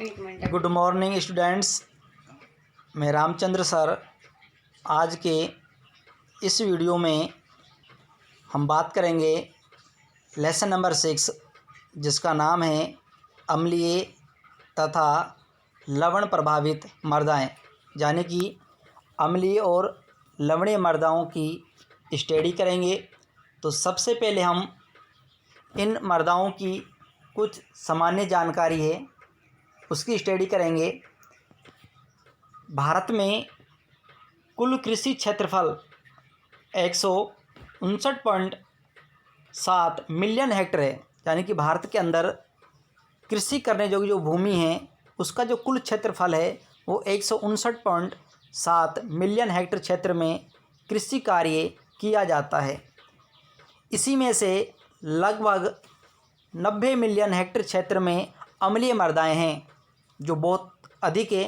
Good morning students. मैं Ramchandra sir. आज के इस वीडियो में हम बात करेंगे लेसन नंबर 6, जिसका नाम है अम्लीय तथा लवण प्रभावित मृदाएं, यानी कि अम्लीय और लवणीय मृदाओं की स्टडी करेंगे। तो सबसे पहले हम इन मृदाओं की कुछ सामान्य जानकारी है उसकी स्टडी करेंगे। भारत में कुल कृषि क्षेत्रफल 159.7 मिलियन हेक्टेयर है, यानी कि भारत के अंदर कृषि करने योग्य जो भूमि है उसका जो कुल क्षेत्रफल है वो 159.7 मिलियन हेक्टेयर क्षेत्र में कृषि कार्य किया जाता है। इसी में से लगभग 90 मिलियन हेक्टेयर क्षेत्र में अम्लीय मृदाएं हैं, जो बहुत अधिक है,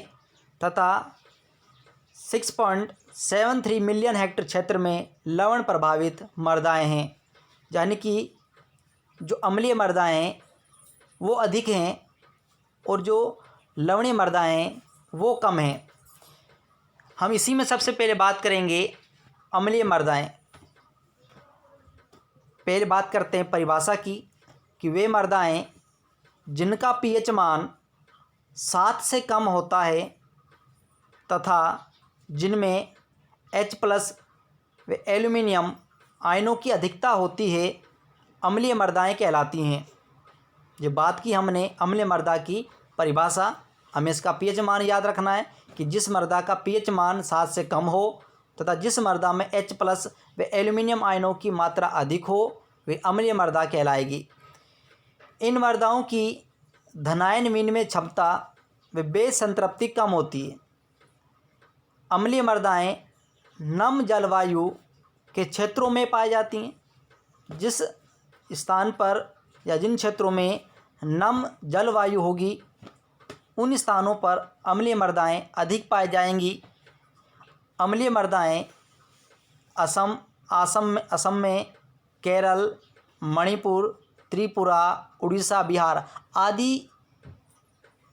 तथा 6.73 मिलियन हेक्टेयर क्षेत्र में लवण प्रभावित मृदाएं हैं, यानी कि जो अम्लीय मृदाएं हैं वो अधिक हैं और जो लवणीय मृदाएं हैं वो कम हैं। हम इसी में सबसे पहले बात करेंगे अम्लीय मृदाएं। पहले बात करते हैं परिभाषा की कि वे मृदाएं जिनका पीएच मान 7 से कम होता है तथा जिनमें H+ व एल्युमिनियम आयनों की अधिकता होती है, अम्लीय मृदाएं कहलाती हैं। ये बात की हमने अम्लीय मृदा की परिभाषा। हमें इसका पीएच मान याद रखना है कि जिस मृदा का पीएच मान 7 से कम हो तथा जिस मृदा में H+ व एल्युमिनियम आयनों की मात्रा अधिक हो वे अम्लीय मृदा कहलाएगी। इन मृदाओं की धनायन विनिमय क्षमता व बेस संतृप्ति कम होती है। अम्लीय मृदाएं नम जलवायु के क्षेत्रों में पाई जाती हैं। जिस स्थान पर या जिन क्षेत्रों में नम जलवायु होगी उन स्थानों पर अम्लीय मृदाएं अधिक पाई जाएंगी। अम्लीय मृदाएं असम में, केरल, मणिपुर, त्रिपुरा, उड़ीसा, बिहार आदि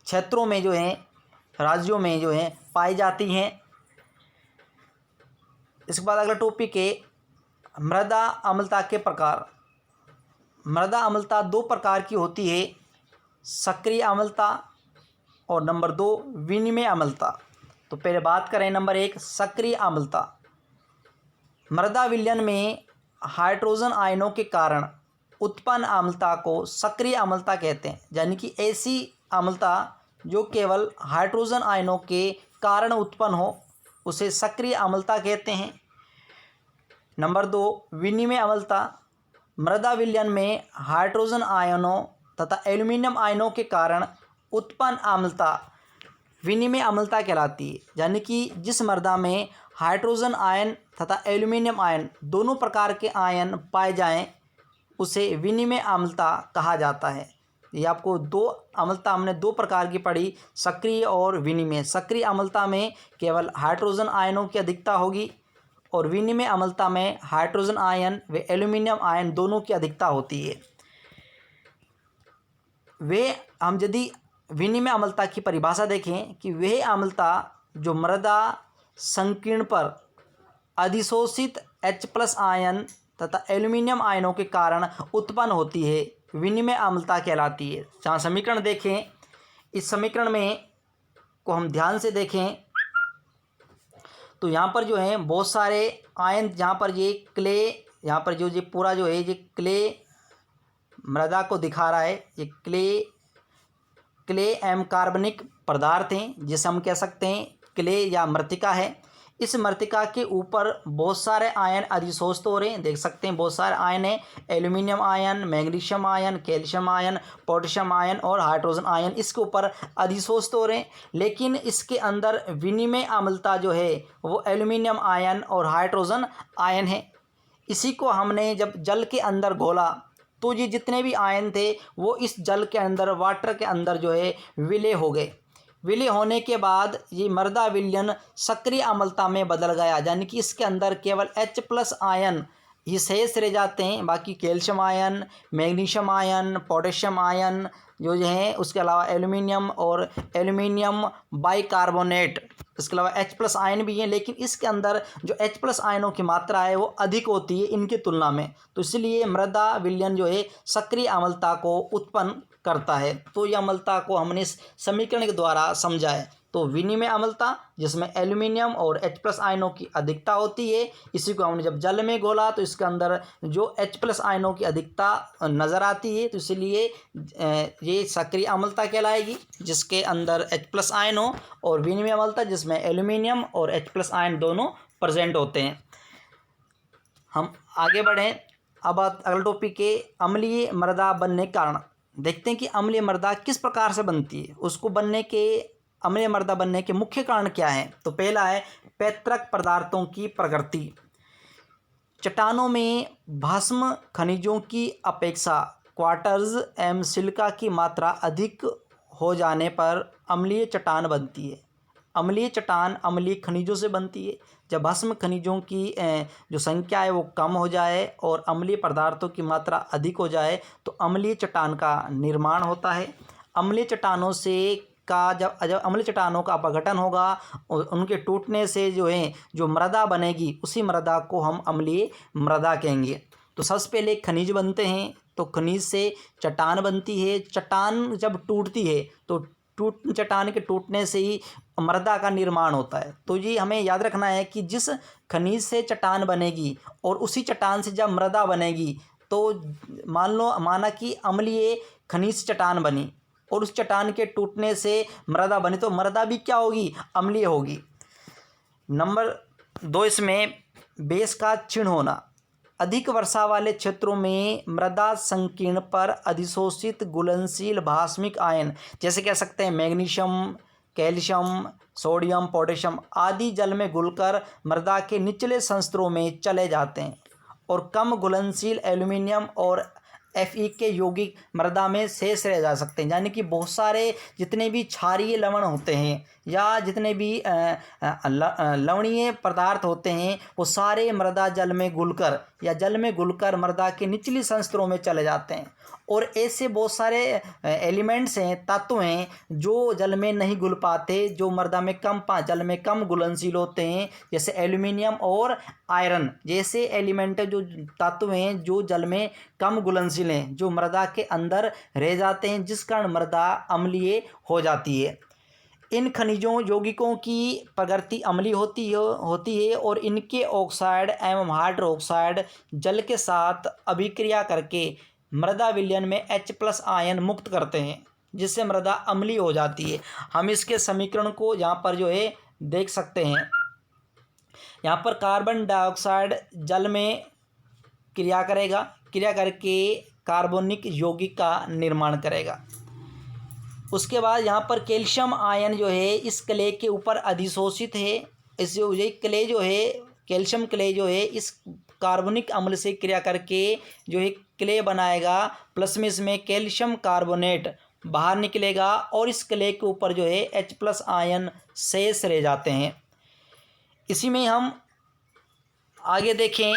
क्षेत्रों में जो हैं, राज्यों में जो हैं पाई जाती हैं। इसके बाद अगला टॉपिक है मृदा अम्लता के प्रकार। मृदा अम्लता 2 प्रकार की होती है, सक्रिय अम्लता और नंबर 2 विनिमय अम्लता। तो पहले बात करें नंबर 1 सक्रिय अम्लता। मृदा विलयन में हाइड्रोजन आयनों के कारण उत्पन्न अम्लता को सक्रिय अम्लता कहते हैं, यानी कि ऐसी अम्लता जो केवल हाइड्रोजन आयनों के कारण उत्पन्न हो उसे सक्रिय अम्लता कहते हैं। नंबर 2 विनिमय अम्लता। मृदा विलयन में हाइड्रोजन आयनों तथा एल्युमिनियम आयनों के कारण उत्पन्न अम्लता विनिमय अम्लता कहलाती है, यानी कि जिस मृदा में हाइड्रोजन आयन तथा एल्युमिनियम आयन दोनों प्रकार के आयन पाए जाएं उसे विनिमय अम्लता कहा जाता है। ये आपको 2 अम्लता हमने 2 प्रकार की पढ़ी, सक्रिय और विनिमय। सक्रिय अम्लता में केवल हाइड्रोजन आयनों की अधिकता होगी और विनिमय अम्लता में हाइड्रोजन आयन व एल्युमिनियम आयन दोनों की अधिकता होती है। हम यदि विनिमय अम्लता की परिभाषा देखें कि वह अम्लता जो मृदा संकीर्ण पर अधिशोषित H+ आयन तथा एल्युमिनियम आयनों के कारण उत्पन्न होती है, विनिमय अम्लता कहलाती है। जहाँ समीकरण देखें, इस समीकरण में को हम ध्यान से देखें तो यहाँ पर जो है बहुत सारे आयन, जहाँ पर ये क्ले, यहाँ पर जो ये पूरा जो है ये क्ले मृदा को दिखा रहा है। ये क्ले एवं कार्बनिक पदार्थ हैं, जिसे हम कह सकते हैं क्ले या मृतिका है। इस मृतिका के ऊपर बहुत सारे आयन अधिशोषित हो रहे हैं, देख सकते हैं बहुत सारे आयन हैं, aluminium ion, magnesium ion, calcium ion, potassium ion और हाइड्रोजन आयन इसके ऊपर अधिशोषित हो रहे हैं। लेकिन इसके अंदर विनिमय अम्लता जो है वो एल्युमिनियम आयन और हाइड्रोजन आयन है। इसी को हमने जब जल के अंदर घोला तो ये जितने भी आयन थे वो इस जल के अंदर, वाटर के अंदर जो है विलय हो गए। विलय होने के बाद ये मृदा विलयन सक्रिय अम्लता में बदल गया, यानी कि इसके अंदर केवल H+ आयन ही शेष रह जाते हैं। बाकी calcium ion, magnesium ion, potassium ion जो है, उसके अलावा एल्यूमिनियम और एल्यूमिनियम बाइकार्बोनेट, इसके अलावा H+ आयन भी हैं, लेकिन इसके अंदर जो H+ आयनों की मात्रा है वो अधिक होती है इनकी तुलना में। तो इसलिए मृदा विलयन जो है सक्रिय अम्लता को उत्पन्न करता है। तो ये अम्लता को हमने इस समीकरण के द्वारा समझा है। तो विनिमय अम्लता जिसमें एल्यूमिनियम और H+ आयनों की अधिकता होती है, इसी को हमने जब जल में घोला तो इसके अंदर जो H+ आयनों की अधिकता नज़र आती है, तो इसलिए ये सक्रिय अम्लता कहलाएगी जिसके अंदर H+ आयन हो, और विनिमय अम्लता जिसमें एल्यूमिनियम और H+ आयन दोनों प्रेजेंट होते हैं। हम आगे बढ़ें। अब अगला टॉपिक है अम्लीय मृदा बनने के कारण। देखते हैं कि अम्लीय मृदा किस प्रकार से बनती है, उसको बनने के अम्लीय मृदा बनने के मुख्य कारण क्या हैं। तो पहला है पैतृक पदार्थों की प्रकृति। चट्टानों में भस्म खनिजों की अपेक्षा क्वार्ट्ज एवं सिलिका की मात्रा अधिक हो जाने पर अम्लीय चट्टान बनती है। अम्लीय चट्टान अम्लीय खनिजों से बनती है। जब भस्म खनिजों की जो संख्या है वो कम हो जाए और अम्लीय पदार्थों की मात्रा अधिक हो जाए तो अम्लीय चट्टान का निर्माण होता है। अम्लीय चट्टानों से जब अम्लीय चट्टानों का अपघटन होगा और उनके टूटने से जो है जो मृदा बनेगी, उसी मृदा को हम अम्लीय मृदा कहेंगे। तो सबसे पहले खनिज बनते हैं, तो खनिज से चट्टान बनती है। चट्टान जब टूटती है तो चट्टान के टूटने से ही मृदा का निर्माण होता है। तो ये हमें याद रखना है कि जिस खनिज से चट्टान बनेगी और उसी चट्टान से जब मृदा बनेगी, तो माना कि अम्लीय खनिज चट्टान बनी और उस चट्टान के टूटने से मृदा बनी, तो मृदा भी क्या होगी, अम्लीय होगी। नंबर 2 इसमें बेस का क्षीण होना। अधिक वर्षा वाले क्षेत्रों में मृदा संकीर्ण पर अधिशोषित घुलनशील भास्मिक आयन, जैसे कह सकते हैं मैग्नीशियम, कैल्शियम, सोडियम, पोटेशियम आदि जल में घुलकर मृदा के निचले संस्तरों में चले जाते हैं और कम घुलनशील एल्यूमिनियम और Fe के यौगिक मृदा में शेष रह जा सकते हैं। यानी कि बहुत सारे जितने भी क्षारीय लवण होते हैं या जितने भी लवणीय पदार्थ होते हैं वो सारे मृदा जल में घुलकर मृदा के निचली संस्तरों में चले जाते हैं। और ऐसे बहुत सारे एलिमेंट्स हैं, तत्व हैं जो जल में नहीं घुल पाते, जो मृदा में जल में कम घुलनशील होते हैं, जैसे एल्यूमिनियम और आयरन जैसे एलिमेंट जो तत्व हैं जो जल में कम घुलनशील हैं, जो मृदा के अंदर रह जाते हैं, जिस कारण मृदा अम्लीय हो जाती है। इन खनिजों यौगिकों की प्रकृति अम्लीय होती है और इनके ऑक्साइड एवं हाइड्रोक्साइड जल के साथ अभिक्रिया करके मृदा विलयन में H+ आयन मुक्त करते हैं, जिससे मृदा अम्लीय हो जाती है। हम इसके समीकरण को यहाँ पर जो है देख सकते हैं। यहाँ पर कार्बन डाइऑक्साइड जल में क्रिया करके कार्बोनिक यौगिक का निर्माण करेगा। उसके बाद यहाँ पर कैल्शियम आयन जो है इस क्ले के ऊपर अधिशोषित है। इस क्ले जो है, कैल्शियम क्ले जो है इस कार्बनिक अम्ल से क्रिया करके जो है क्ले बनाएगा, प्लस में इसमें कैल्शियम कार्बोनेट बाहर निकलेगा और इस क्ले के ऊपर जो है H+ आयन शेष रह जाते हैं। इसी में हम आगे देखें,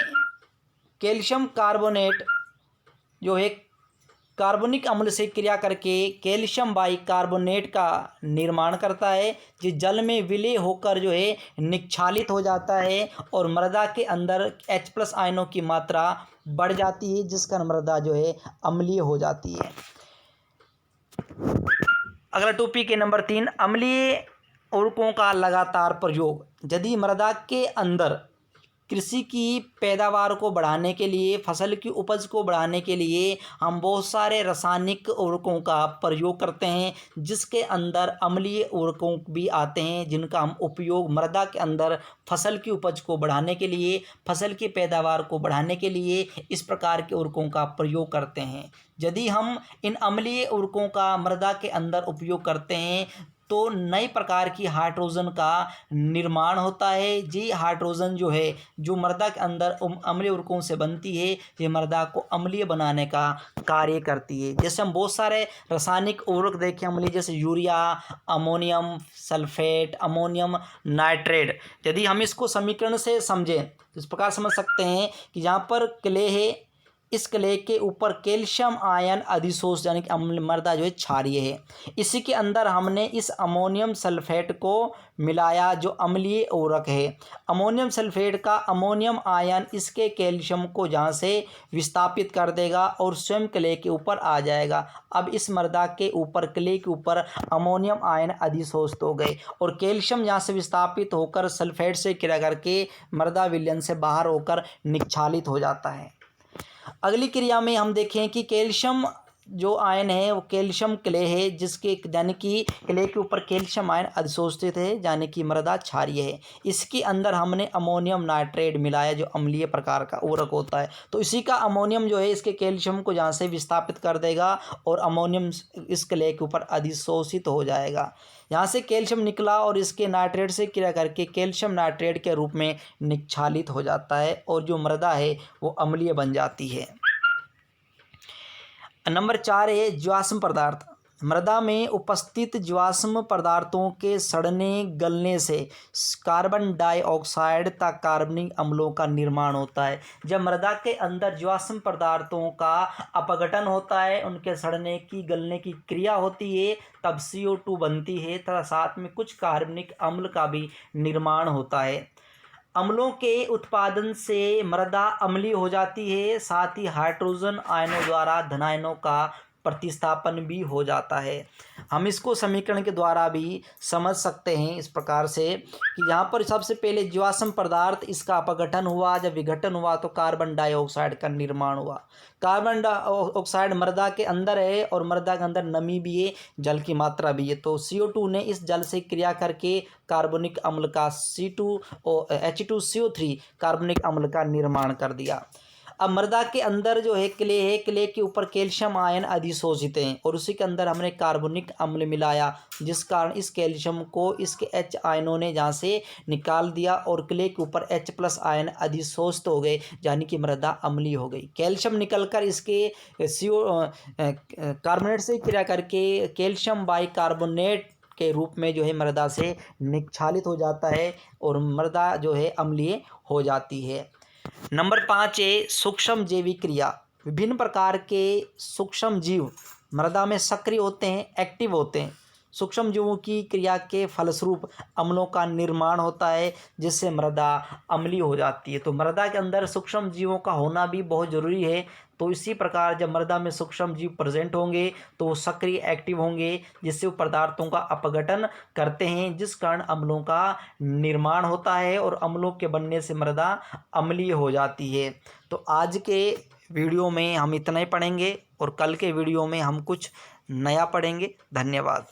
कैल्शियम कार्बोनेट जो है कार्बनिक अम्ल से क्रिया करके कैल्शियम बाइकार्बोनेट का निर्माण करता है, जो जल में विलय होकर जो है निक्षालित हो जाता है और मृदा के अंदर H+ आयनों की मात्रा बढ़ जाती है, जिस कारण मृदा जो है अम्लीय हो जाती है। अगला टॉपिक है नंबर 3, अम्लीय उर्वरकों का लगातार प्रयोग। यदि मृदा के अंदर कृषि की पैदावार को बढ़ाने के लिए, फसल की उपज को बढ़ाने के लिए हम बहुत सारे रासायनिक उर्वरकों का प्रयोग करते हैं, जिसके अंदर अम्लीय उर्वरकों भी आते हैं, जिनका हम उपयोग मृदा के अंदर फसल की उपज को बढ़ाने के लिए, फसल की पैदावार को बढ़ाने के लिए इस प्रकार के उर्वरकों का प्रयोग करते हैं। यदि हम इन अम्लीय उर्वरकों का मृदा के अंदर उपयोग करते हैं तो नई प्रकार की हाइड्रोजन का निर्माण होता है। जी हाइड्रोजन जो है, जो मृदा के अंदर अम्लीय उर्वरकों से बनती है, ये मृदा को अम्लीय बनाने का कार्य करती है। जैसे हम बहुत सारे रासायनिक उर्वरक देखें अम्लीय, जैसे urea, ammonium sulphate, ammonium nitrate, यदि हम इसको समीकरण से समझें तो इस प्रकार समझ सकते हैं कि यहाँ पर क्ले है, इस क्ले के ऊपर कैल्शियम आयन अधिशोष यानी कि अम्ल मृदा जो है क्षारीय है। इसी के अंदर हमने इस अमोनियम सल्फेट को मिलाया जो अम्लीय उर्वरक है। अमोनियम सल्फेट का अमोनियम आयन इसके कैल्शियम को जहाँ से विस्थापित कर देगा और स्वयं क्ले के ऊपर आ जाएगा। अब इस मृदा के ऊपर क्ले के ऊपर अमोनियम आयन अधिशोषित हो गए और कैल्शियम यहाँ से विस्थापित होकर सल्फेट से क्रिया करके मृदा विलयन से बाहर होकर निक्षालित हो जाता है। अगली क्रिया में हम देखें कि कैल्शियम जो आयन है वो कैल्शियम क्ले है जिसके यानी कि क्ले के ऊपर कैल्शियम आयन अधिशोषित है यानी कि मृदा क्षारीय है। इसके अंदर हमने अमोनियम नाइट्रेट मिलाया जो अम्लीय प्रकार का उर्वरक होता है। तो इसी का अमोनियम जो है इसके कैल्शियम को जहाँ से विस्थापित कर देगा और अमोनियम इस क्ले के ऊपर अधिशोषित हो जाएगा। यहाँ से कैल्शियम निकला और इसके नाइट्रेट से क्रिया करके कैल्शियम नाइट्रेट के रूप में निक्षालित हो जाता है और जो मृदा है वो अम्लीय बन जाती है। नंबर 4 है जीवाश्म पदार्थ। मृदा में उपस्थित जीवाश्म पदार्थों के सड़ने गलने से कार्बन डाइऑक्साइड तथा कार्बनिक अम्लों का निर्माण होता है। जब मृदा के अंदर जीवाश्म पदार्थों का अपघटन होता है, उनके सड़ने की गलने की क्रिया होती है, तब CO2 बनती है तथा साथ में कुछ कार्बनिक अम्ल का भी निर्माण होता है। अम्लों के उत्पादन से मृदा अम्लीय हो जाती है, साथ ही हाइड्रोजन आयनों द्वारा धनायनों का प्रतिस्थापन भी हो जाता है। हम इसको समीकरण के द्वारा भी समझ सकते हैं इस प्रकार से कि यहाँ पर सबसे पहले जीवाश्म पदार्थ इसका अपघटन हुआ, जब विघटन हुआ तो कार्बन डाइऑक्साइड का निर्माण हुआ। कार्बन डाइऑक्साइड मृदा के अंदर है और मृदा के अंदर नमी भी है, जल की मात्रा भी है। तो CO2 ने इस जल से क्रिया करके कार्बनिक अम्ल का H2CO3 कार्बनिक अम्ल का निर्माण कर दिया। अब मृदा के अंदर जो है क्ले के ऊपर कैल्शियम आयन अधिशोषित हैं और उसी के अंदर हमने कार्बनिक अम्ल मिलाया, जिस कारण इस कैल्शियम को इसके H आयनों ने जहाँ से निकाल दिया और क्ले के ऊपर H+ आयन अधिशोषित हो गए, यानी कि मृदा अम्लीय हो गई। कैल्शियम निकलकर इसके कार्बोनेट से क्रिया करके कैल्शियम बाइकार्बोनेट के रूप में जो है मृदा से निक्षालित हो जाता है और मृदा जो है अम्लीय हो जाती है। नंबर 5 है सूक्ष्म जैविक क्रिया। विभिन्न प्रकार के सूक्ष्म जीव मृदा में सक्रिय होते हैं, एक्टिव होते हैं। सूक्ष्म जीवों की क्रिया के फलस्वरूप अम्लों का निर्माण होता है, जिससे मृदा अम्लीय हो जाती है। तो मृदा के अंदर सूक्ष्म जीवों का होना भी बहुत ज़रूरी है। तो इसी प्रकार जब मृदा में सूक्ष्म जीव प्रेजेंट होंगे तो वो सक्रिय एक्टिव होंगे, जिससे वो पदार्थों का अपघटन करते हैं, जिस कारण अम्लों का निर्माण होता है और अम्लों के बनने से मृदा अम्लीय हो जाती है। तो आज के वीडियो में हम इतना ही पढ़ेंगे और कल के वीडियो में हम कुछ नया पढ़ेंगे। धन्यवाद।